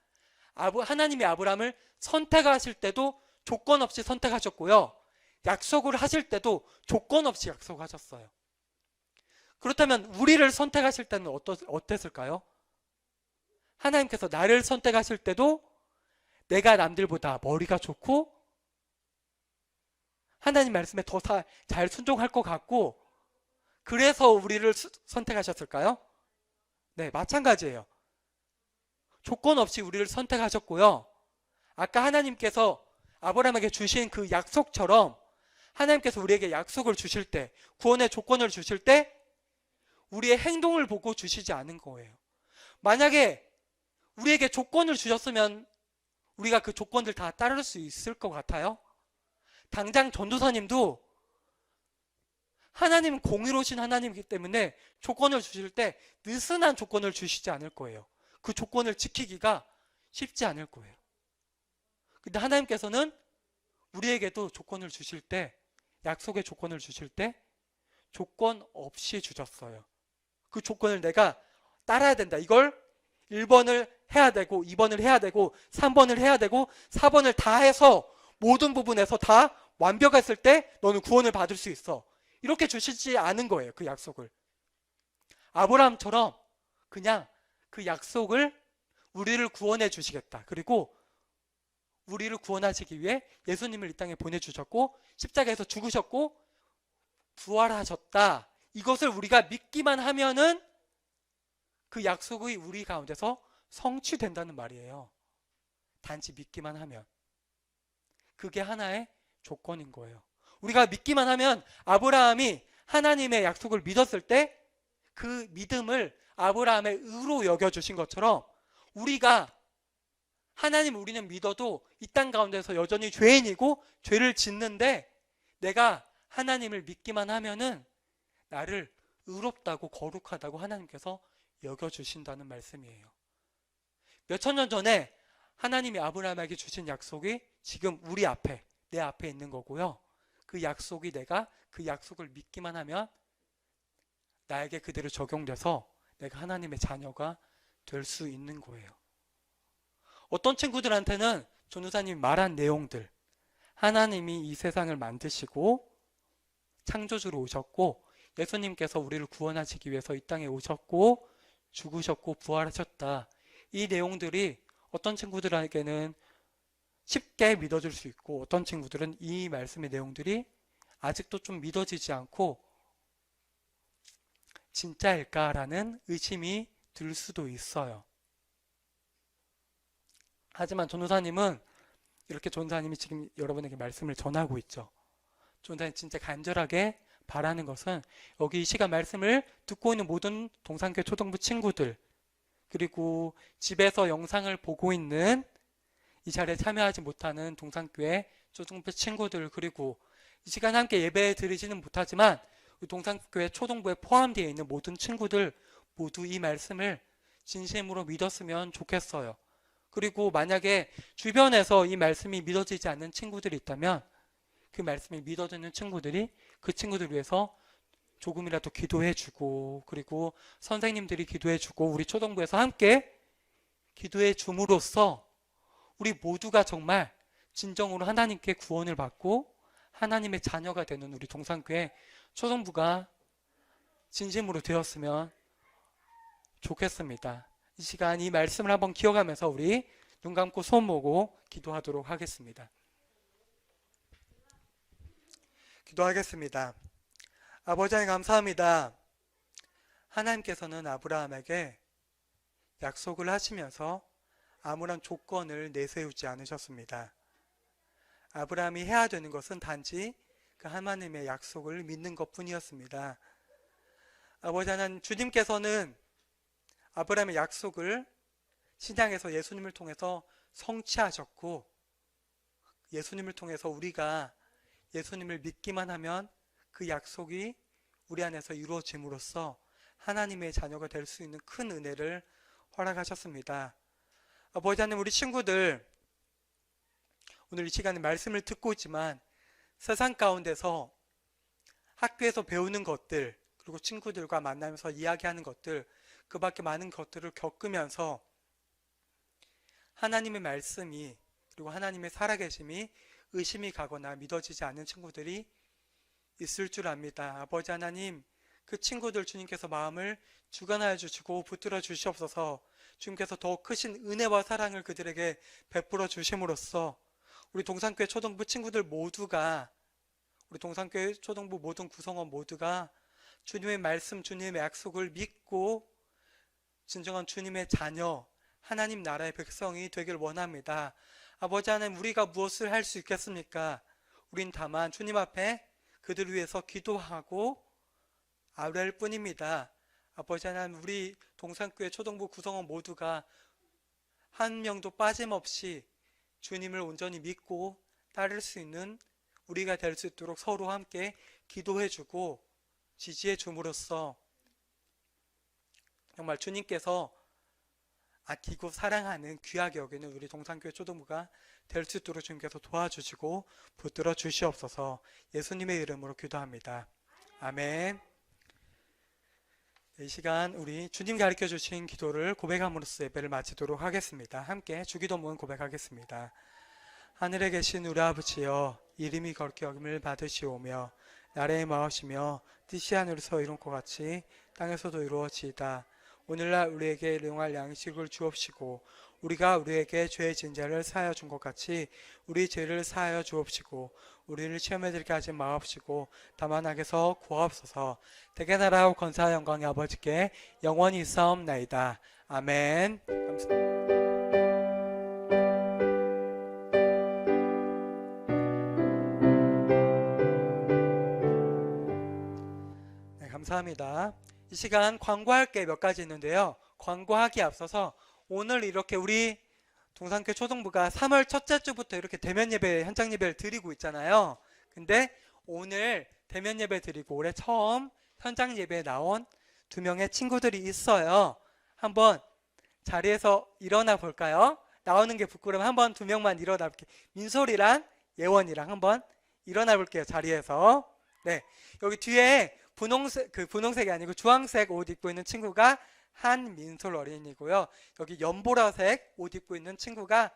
하나님이 아브라함을 선택하실 때도 조건 없이 선택하셨고요. 약속을 하실 때도 조건 없이 약속하셨어요. 그렇다면 우리를 선택하실 때는 어땠을까요? 하나님께서 나를 선택하실 때도 내가 남들보다 머리가 좋고 하나님 말씀에 더 잘 순종할 것 같고 그래서 우리를 선택하셨을까요? 네, 마찬가지예요. 조건 없이 우리를 선택하셨고요. 아까 하나님께서 아브라함에게 주신 그 약속처럼 하나님께서 우리에게 약속을 주실 때, 구원의 조건을 주실 때 우리의 행동을 보고 주시지 않은 거예요. 만약에 우리에게 조건을 주셨으면 우리가 그 조건들 다 따를 수 있을 것 같아요? 당장 전도사님도 하나님은 공의로우신 하나님이기 때문에 조건을 주실 때 느슨한 조건을 주시지 않을 거예요. 그 조건을 지키기가 쉽지 않을 거예요. 근데 하나님께서는 우리에게도 조건을 주실 때, 약속의 조건을 주실 때 조건 없이 주셨어요. 그 조건을 내가 따라야 된다. 이걸 1번을 해야 되고 2번을 해야 되고 3번을 해야 되고 4번을 다 해서 모든 부분에서 다 완벽했을 때 너는 구원을 받을 수 있어. 이렇게 주시지 않은 거예요. 그 약속을. 아브라함처럼 그냥 그 약속을 우리를 구원해 주시겠다. 그리고 우리를 구원하시기 위해 예수님을 이 땅에 보내주셨고 십자가에서 죽으셨고 부활하셨다. 이것을 우리가 믿기만 하면은 그 약속이 우리 가운데서 성취된다는 말이에요. 단지 믿기만 하면. 그게 하나의 조건인 거예요. 우리가 믿기만 하면 아브라함이 하나님의 약속을 믿었을 때 그 믿음을 아브라함의 의로 여겨주신 것처럼 우리가 하나님 우리는 믿어도 이 땅 가운데서 여전히 죄인이고 죄를 짓는데 내가 하나님을 믿기만 하면은 나를 의롭다고 거룩하다고 하나님께서 여겨주신다는 말씀이에요. 몇천 년 전에 하나님이 아브라함에게 주신 약속이 지금 우리 앞에, 내 앞에 있는 거고요. 그 약속이 내가 그 약속을 믿기만 하면 나에게 그대로 적용돼서 내가 하나님의 자녀가 될 수 있는 거예요. 어떤 친구들한테는 전도사님이 말한 내용들, 하나님이 이 세상을 만드시고 창조주로 오셨고 예수님께서 우리를 구원하시기 위해서 이 땅에 오셨고 죽으셨고 부활하셨다. 이 내용들이 어떤 친구들에게는 쉽게 믿어질 수 있고 어떤 친구들은 이 말씀의 내용들이 아직도 좀 믿어지지 않고 진짜일까라는 의심이 들 수도 있어요. 하지만 전도사님은 이렇게 전도사님이 지금 여러분에게 말씀을 전하고 있죠. 전도사님 진짜 간절하게 바라는 것은 여기 이 시간 말씀을 듣고 있는 모든 동산교회 초등부 친구들 그리고 집에서 영상을 보고 있는 이 자리에 참여하지 못하는 동산교회 초등부 친구들 그리고 이 시간 함께 예배 드리지는 못하지만 동산교회 초등부에 포함되어 있는 모든 친구들 모두 이 말씀을 진심으로 믿었으면 좋겠어요. 그리고 만약에 주변에서 이 말씀이 믿어지지 않는 친구들이 있다면 그 말씀이 믿어지는 친구들이 그 친구들 위해서 조금이라도 기도해주고 그리고 선생님들이 기도해주고 우리 초등부에서 함께 기도해 줌으로써 우리 모두가 정말 진정으로 하나님께 구원을 받고 하나님의 자녀가 되는 우리 동산교회 초등부가 진심으로 되었으면 좋겠습니다. 이 시간 이 말씀을 한번 기억하면서 우리 눈 감고 손 모고 기도하도록 하겠습니다. 기도하겠습니다. 아버지 하나님 감사합니다. 하나님께서는 아브라함에게 약속을 하시면서 아무런 조건을 내세우지 않으셨습니다. 아브라함이 해야 되는 것은 단지 그 하나님의 약속을 믿는 것뿐이었습니다. 아버지 하나님 주님께서는 아브라함의 약속을 신앙에서 예수님을 통해서 성취하셨고 예수님을 통해서 우리가 예수님을 믿기만 하면 그 약속이 우리 안에서 이루어짐으로써 하나님의 자녀가 될 수 있는 큰 은혜를 허락하셨습니다. 아버지 하나님 우리 친구들 오늘 이 시간에 말씀을 듣고 있지만 세상 가운데서 학교에서 배우는 것들 그리고 친구들과 만나면서 이야기하는 것들 그 밖에 많은 것들을 겪으면서 하나님의 말씀이 그리고 하나님의 살아계심이 의심이 가거나 믿어지지 않는 친구들이 있을 줄 압니다. 아버지 하나님 그 친구들 주님께서 마음을 주관하여 주시고 붙들어 주시옵소서. 주님께서 더욱 크신 은혜와 사랑을 그들에게 베풀어 주심으로써 우리 동산교회 초등부 친구들 모두가 우리 동산교회 초등부 모든 구성원 모두가 주님의 말씀 주님의 약속을 믿고 진정한 주님의 자녀 하나님 나라의 백성이 되길 원합니다. 아버지 하나님 우리가 무엇을 할 수 있겠습니까? 우린 다만 주님 앞에 그들을 위해서 기도하고 아뢰일 뿐입니다. 아버지 하나님 우리 동산교회 초등부 구성원 모두가 한 명도 빠짐없이 주님을 온전히 믿고 따를 수 있는 우리가 될 수 있도록 서로 함께 기도해주고 지지해 줌으로써 정말 주님께서 아끼고 사랑하는 귀하게 여기는 우리 동산교회 초등부가 될 수 있도록 주님께서 도와주시고 붙들어 주시옵소서. 예수님의 이름으로 기도합니다. 아멘. 이 시간 우리 주님 가르쳐 주신 기도를 고백함으로써 예배를 마치도록 하겠습니다. 함께 주기도문 고백하겠습니다. 하늘에 계신 우리 아버지여 이름이 거룩히 여김을 받으시오며 나라의 마으시며 뜻이 하늘에서 이룬 것 같이 땅에서도 이루어지이다. 오늘날 우리에게 일용할 양식을 주옵시고 우리가 우리에게 죄의 진 자를 사하여 준 것 같이 우리 죄를 사하여 주옵시고 우리를 시험에 들게 하지 마옵시고 다만 악에서 구하옵소서. 대개 나라와 권세와 영광이 아버지께 영원히 있사옵나이다. 아멘. 감사합니다. 네, 감사합니다. 이 시간 광고할 게 몇 가지 있는데요. 광고하기에 앞서서 오늘 이렇게 우리 동산교회 초등부가 3월 첫째 주부터 이렇게 대면 예배, 현장 예배를 드리고 있잖아요. 근데 오늘 대면 예배 드리고 올해 처음 현장 예배에 나온 2명의 친구들이 있어요. 한번 자리에서 일어나 볼까요? 나오는 게 부끄러우면 한번 2명만 일어나 볼게요. 민솔이랑 예원이랑 한번 일어나 볼게요. 자리에서. 네. 여기 뒤에 분홍색이 아니고 주황색 옷 입고 있는 친구가 한민솔 어린이고요. 여기 연보라색 옷 입고 있는 친구가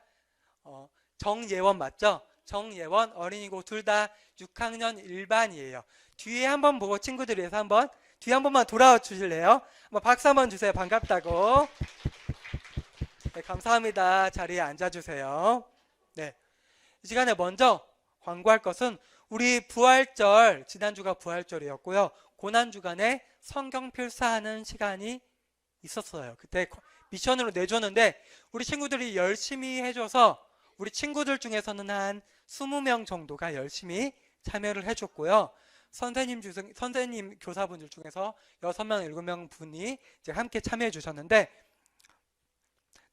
정예원 맞죠? 정예원 어린이고 둘 다 6학년 1반이에요. 뒤에 한번 보고 친구들 위해서 한번 뒤에 한 번만 돌아와 주실래요? 한번 박수 한번 주세요. 반갑다고. 네, 감사합니다. 자리에 앉아주세요. 네, 이 시간에 먼저 광고할 것은 우리 부활절, 지난주가 부활절이었고요. 고난주간에 성경 필사하는 시간이 있었어요. 그때 미션으로 내줬는데 우리 친구들이 열심히 해줘서 우리 친구들 중에서는 한 20명 정도가 열심히 참여를 해줬고요. 선생님 교사분들 중에서 6명, 7명 분이 이제 함께 참여해 주셨는데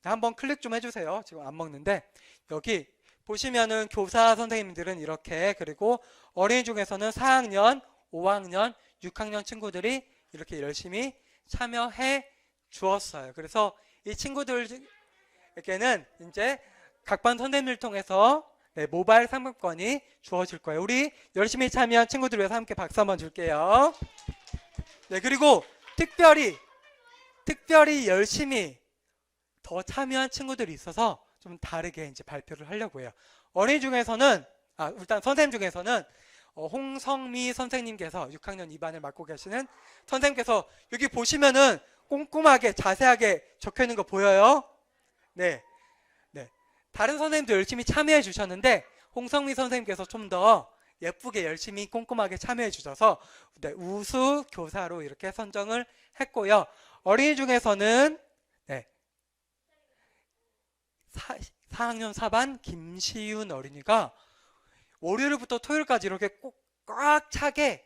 한번 클릭 좀 해주세요. 지금 안 먹는데 여기 보시면은 교사 선생님들은 이렇게 그리고 어린이 중에서는 4학년, 5학년, 6학년 친구들이 이렇게 열심히 참여해 주었어요. 그래서 이 친구들에게는 이제 각 반 선생님을 통해서 모바일 상품권이 주어질 거예요. 우리 열심히 참여한 친구들 위해서 함께 박수 한번 줄게요. 네, 그리고 특별히 열심히 더 참여한 친구들이 있어서 좀 다르게 이제 발표를 하려고 해요. 어린이 중에서는 일단 선생님 중에서는 홍성미 선생님께서 6학년 2반을 맡고 계시는 선생님께서 여기 보시면은 꼼꼼하게 자세하게 적혀 있는 거 보여요? 네. 다른 선생님도 열심히 참여해 주셨는데 홍성미 선생님께서 좀 더 예쁘게 열심히 꼼꼼하게 참여해 주셔서 우수 교사로 이렇게 선정을 했고요. 어린이 중에서는 4학년 4반 김시윤 어린이가 월요일부터 토요일까지 이렇게 꽉 차게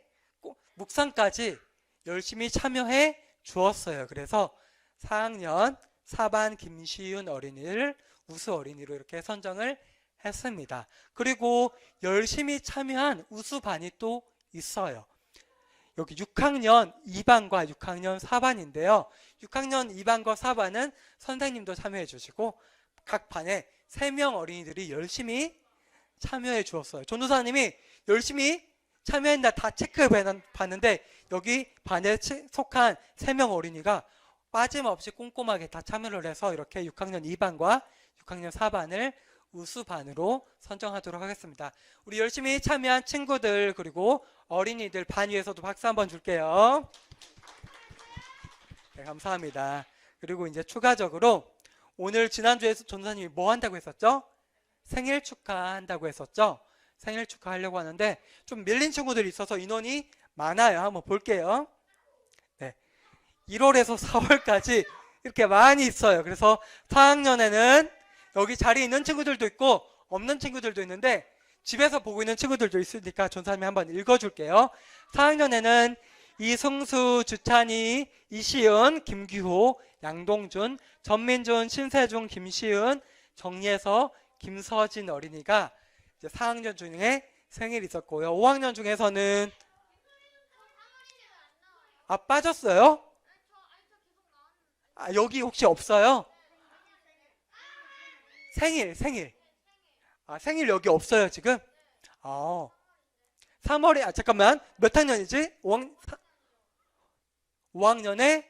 묵상까지 열심히 참여해 주었어요. 그래서 4학년 4반 김시윤 어린이를 우수 어린이로 이렇게 선정을 했습니다. 그리고 열심히 참여한 우수반이 또 있어요. 여기 6학년 2반과 6학년 4반인데요. 6학년 2반과 4반은 선생님도 참여해 주시고 각 반에 3명 어린이들이 열심히 참여해 주었어요. 전도사님이 열심히 참여했나 다 체크해 봤는데 여기 반에 속한 3명 어린이가 빠짐없이 꼼꼼하게 다 참여를 해서 이렇게 6학년 2반과 6학년 4반을 우수반으로 선정하도록 하겠습니다. 우리 열심히 참여한 친구들 그리고 어린이들 반 위에서도 박수 한번 줄게요. 네, 감사합니다. 그리고 이제 추가적으로 오늘 지난주에 전도사님이 뭐 한다고 했었죠? 생일 축하한다고 했었죠? 생일 축하하려고 하는데 좀 밀린 친구들이 있어서 인원이 많아요. 한번 볼게요. 네, 1월에서 4월까지 이렇게 많이 있어요. 그래서 4학년에는 여기 자리에 있는 친구들도 있고 없는 친구들도 있는데 집에서 보고 있는 친구들도 있으니까 전사님이 한번 읽어줄게요. 4학년에는 이승수, 주찬이, 이시은, 김규호, 양동준, 전민준, 신세중, 김시은, 정예서, 김서진 어린이가 이제 4학년 중에 생일이 있었고요. 5학년 중에서는 빠졌어요? 여기 혹시 없어요? 생일. 생일 여기 없어요, 지금? 3월에, 잠깐만. 몇 학년이지? 5학년에?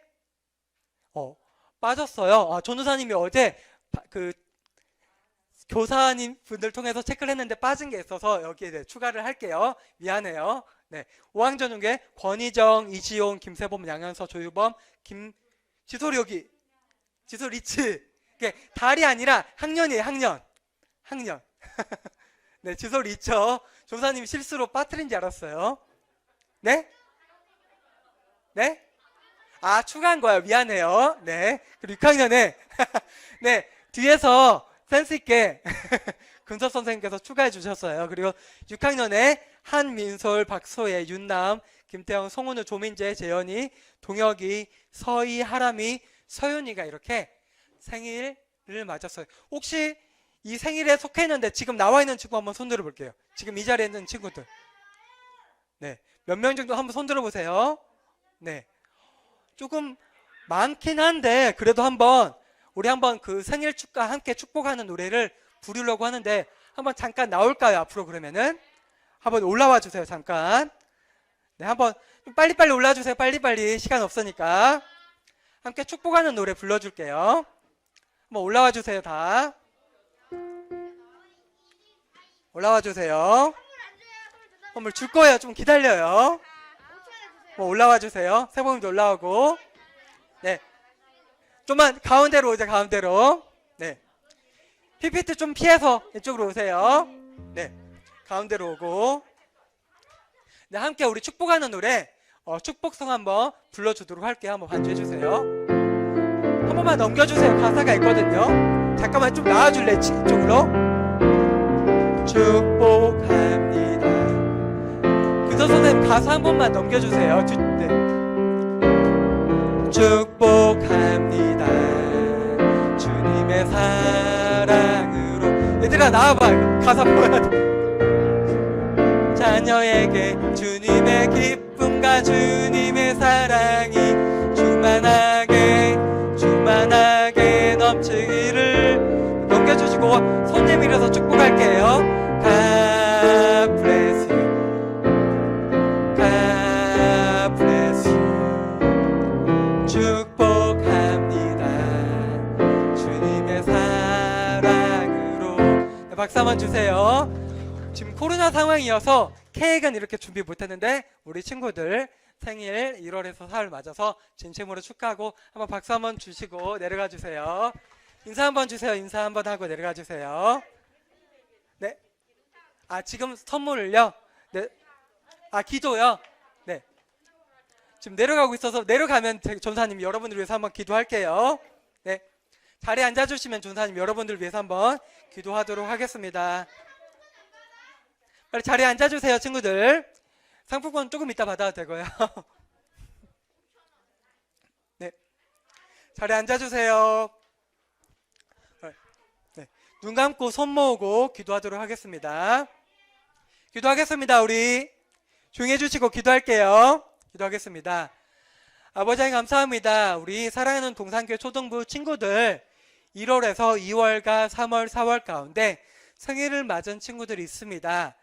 빠졌어요. 전도사님이 어제 교사님 분들 통해서 체크를 했는데 빠진 게 있어서 여기에 추가를 할게요. 미안해요. 네. 5학년 중에 권희정, 이지용, 김세범, 양현서, 조유범, 지솔이 여기. 지솔 리츠. 이게 달이 아니라 학년이에요, 학년. 네, 지솔 있죠. 조사님이 실수로 빠뜨린 줄 알았어요. 네? 추가한 거예요. 미안해요. 네. 그리고 6학년에 네, 뒤에서 센스 있게 근섭 선생님께서 추가해 주셨어요. 그리고 6학년에 한민솔, 박소혜, 윤나음, 김태형, 송은우, 조민재, 재현이, 동혁이, 서희, 하람이, 서윤이가 이렇게 생일을 맞았어요. 혹시 이 생일에 속해 있는데 지금 나와 있는 친구 한번 손 들어볼게요. 지금 이 자리에 있는 친구들. 네. 몇 명 정도 한번 손 들어보세요. 네. 조금 많긴 한데 그래도 우리 한번 그 생일 축가 함께 축복하는 노래를 부르려고 하는데 한번 잠깐 나올까요? 앞으로 그러면은 한번 올라와 주세요. 잠깐. 네, 한번 빨리빨리 올라와 주세요. 빨리빨리. 시간 없으니까. 함께 축복하는 노래 불러줄게요. 한번 올라와 주세요. 다. 올라와 주세요. 선물 줄 거예요. 좀 기다려요. 올라와 주세요. 세봉님도 올라오고. 네. 좀만 가운데로 오자. 가운데로. 네. PPT 좀 피해서 이쪽으로 오세요. 네. 가운데로 오고. 네, 함께 우리 축복하는 노래 축복성 한번 불러주도록 할게요. 한번 반주해 주세요. 한 번만 넘겨주세요. 가사가 있거든요. 잠깐만 좀 나와줄래? 이쪽으로. 축복합니다. 그저 선생님 가사 한 번만 넘겨주세요. 네. 축복합니다. 주님의 사랑으로. 얘들아 나와봐. 가사 보여야 돼. 자녀에게 주님의 기쁨과 주님의 사랑이 주만하게 넘치기를. 넘겨주시고 손 내밀어서 축복할게요. God bless you. God bless you. 축복합니다. 주님의 사랑으로. 네, 박수 한번 주세요. 지금 코로나 상황이어서 케이크는 이렇게 준비 못했는데 우리 친구들 생일 1월에서 4월 맞아서 진심으로 축하하고 한번 박수 한번 주시고 내려가 주세요. 인사 한번 주세요. 인사 한번 하고 내려가 주세요. 네. 아 지금 선물을요? 네. 아 기도요? 네. 지금 내려가고 있어서 내려가면 전사님 여러분들 위해서 한번 기도할게요. 네. 자리에 앉아주시면 전사님 여러분들 위해서 한번 기도하도록 하겠습니다. 빨리 자리에 앉아주세요, 친구들. 상품권 조금 이따 받아도 되고요. 네, 자리에 앉아주세요. 네, 눈 감고 손 모으고 기도하도록 하겠습니다. 기도하겠습니다. 우리 조용히 해주시고 기도할게요. 기도하겠습니다. 아버지 하나님 감사합니다. 우리 사랑하는 동산교회 초등부 친구들 1월에서 2월과 3월, 4월 가운데 생일을 맞은 친구들이 있습니다.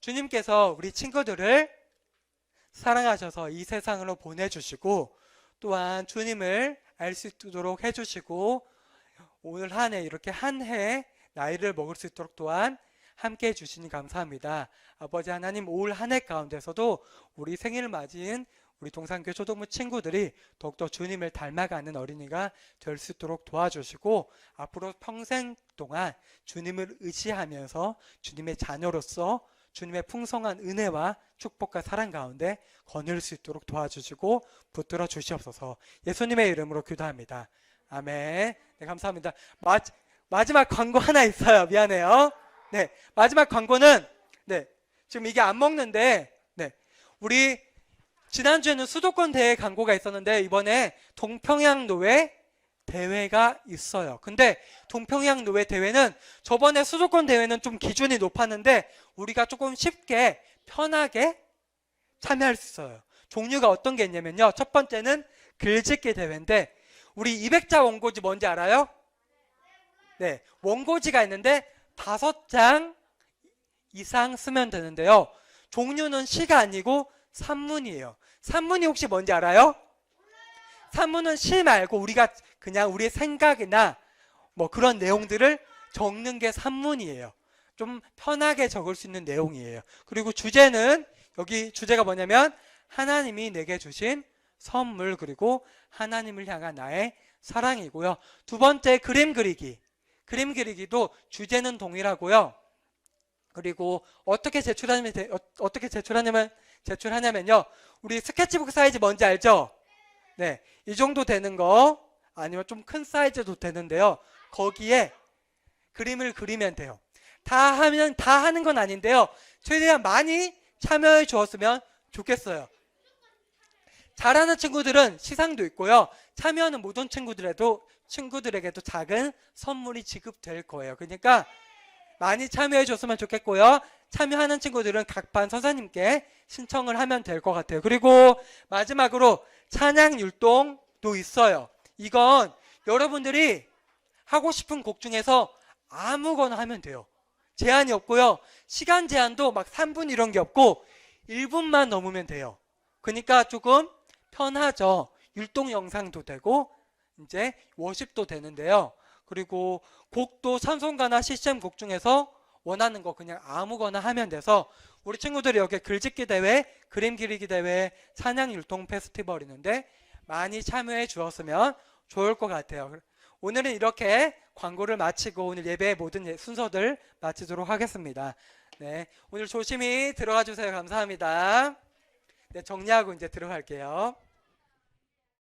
주님께서 우리 친구들을 사랑하셔서 이 세상으로 보내주시고 또한 주님을 알 수 있도록 해주시고 오늘 한 해 이렇게 한 해 나이를 먹을 수 있도록 또한 함께 해주시니 감사합니다. 아버지 하나님 올 한 해 가운데서도 우리 생일을 맞은 우리 동산교회 초등부 친구들이 더욱더 주님을 닮아가는 어린이가 될 수 있도록 도와주시고 앞으로 평생 동안 주님을 의지하면서 주님의 자녀로서 주님의 풍성한 은혜와 축복과 사랑 가운데 거닐 수 있도록 도와주시고 붙들어 주시옵소서. 예수님의 이름으로 기도합니다. 아멘. 네, 감사합니다. 마지막 광고 하나 있어요. 미안해요. 네, 마지막 광고는 지금 이게 안 먹는데 우리 지난주에는 수도권 대회 광고가 있었는데 이번에 동평양 노회 대회가 있어요. 근데 동평양 노회 대회는 저번에 수도권 대회는 좀 기준이 높았는데 우리가 조금 쉽게 편하게 참여할 수 있어요. 종류가 어떤 게 있냐면요. 첫 번째는 글짓기 대회인데 우리 200자 원고지 뭔지 알아요? 네, 원고지가 있는데 5장 이상 쓰면 되는데요. 종류는 시가 아니고 산문이에요. 산문이 혹시 뭔지 알아요? 산문은 시 말고 우리가 그냥 우리의 생각이나 뭐 그런 내용들을 적는 게 산문이에요. 좀 편하게 적을 수 있는 내용이에요. 그리고 주제는 여기 주제가 뭐냐면 하나님이 내게 주신 선물 그리고 하나님을 향한 나의 사랑이고요. 두 번째 그림 그리기. 그림 그리기도 주제는 동일하고요. 그리고 어떻게 제출하냐면요. 우리 스케치북 사이즈 뭔지 알죠? 네, 이 정도 되는 거 아니면 좀 큰 사이즈도 되는데요. 거기에 그림을 그리면 돼요. 다 하는 건 아닌데요. 최대한 많이 참여해 주었으면 좋겠어요. 잘하는 친구들은 시상도 있고요. 참여하는 모든 친구들에게도 작은 선물이 지급될 거예요. 그러니까 많이 참여해 줬으면 좋겠고요. 참여하는 친구들은 각 반 선생님께 신청을 하면 될 것 같아요. 그리고 마지막으로 찬양 율동도 있어요. 이건 여러분들이 하고 싶은 곡 중에서 아무거나 하면 돼요. 제한이 없고요. 시간 제한도 막 3분 이런 게 없고 1분만 넘으면 돼요. 그러니까 조금 편하죠. 율동 영상도 되고 이제 워십도 되는데요. 그리고 곡도 찬송가나 CCM 곡 중에서 원하는 거 그냥 아무거나 하면 돼서 우리 친구들이 여기 글짓기 대회, 그림 그리기 대회, 찬양 율동 페스티벌 있는데 많이 참여해 주었으면 좋을 것 같아요. 오늘은 이렇게 광고를 마치고 오늘 예배의 모든 순서들 마치도록 하겠습니다. 네, 오늘 조심히 들어가 주세요. 감사합니다. 네, 정리하고 이제 들어갈게요.